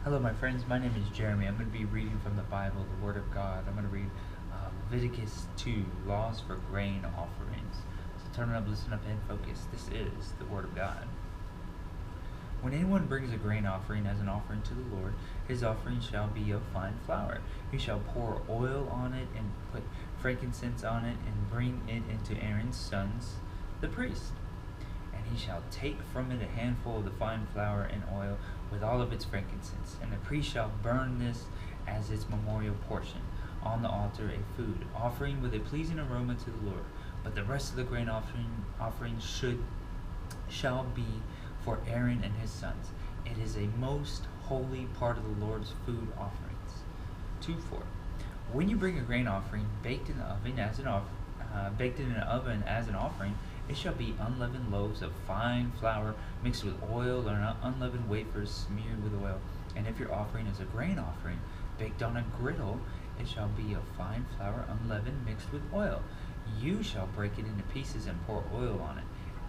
Hello, my friends. My name is Jeremy. I'm going to be reading from the Bible, the Word of God. I'm going to read Leviticus 2, Laws for Grain Offerings. So turn up, listen up, and focus. This is the Word of God. When anyone brings a grain offering as an offering to the Lord, his offering shall be of fine flour. He shall pour oil on it and put frankincense on it and bring it into Aaron's sons, the priests. And he shall take from it a handful of the fine flour and oil with all of its frankincense, and the priest shall burn this as its memorial portion on the altar, a food offering with a pleasing aroma to the Lord. But the rest of the grain offering shall be for Aaron and his sons. It is a most holy part of the Lord's food offerings. 2:4. When you bring a grain offering baked in an oven as an offering, it shall be unleavened loaves of fine flour mixed with oil, or unleavened wafers smeared with oil. And if your offering is a grain offering baked on a griddle, it shall be of fine flour unleavened mixed with oil. You shall break it into pieces and pour oil on it.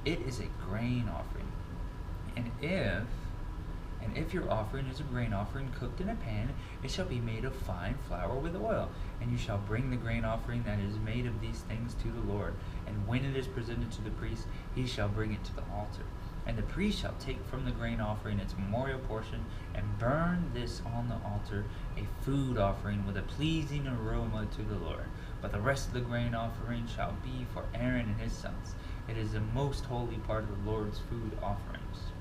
It is a grain offering. And if your offering is a grain offering cooked in a pan, it shall be made of fine flour with oil. And you shall bring the grain offering that is made of these things to the Lord. And when it is presented to the priest, he shall bring it to the altar. And the priest shall take from the grain offering its memorial portion, and burn this on the altar, a food offering with a pleasing aroma to the Lord. But the rest of the grain offering shall be for Aaron and his sons. It is the most holy part of the Lord's food offerings.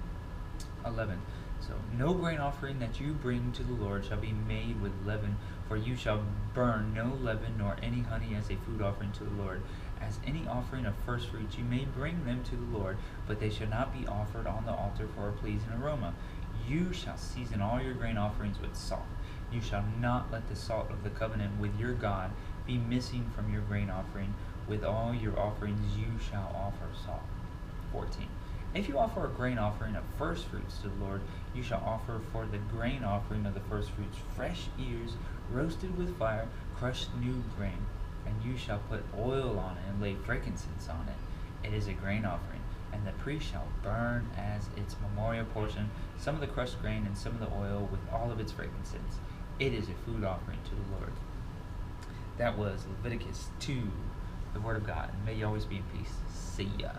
11. So no grain offering that you bring to the Lord shall be made with leaven, for you shall burn no leaven nor any honey as a food offering to the Lord. As any offering of first fruits you may bring them to the Lord, but they shall not be offered on the altar for a pleasing aroma. You shall season all your grain offerings with salt. You shall not let the salt of the covenant with your God be missing from your grain offering. With all your offerings you shall offer salt. 14. If you offer a grain offering of first fruits to the Lord, you shall offer for the grain offering of the first fruits fresh ears roasted with fire, crushed new grain. And you shall put oil on it and lay frankincense on it. It is a grain offering, and the priest shall burn as its memorial portion some of the crushed grain and some of the oil with all of its frankincense. It is a food offering to the Lord. That was Leviticus 2, the Word of God. May you always be in peace. See ya.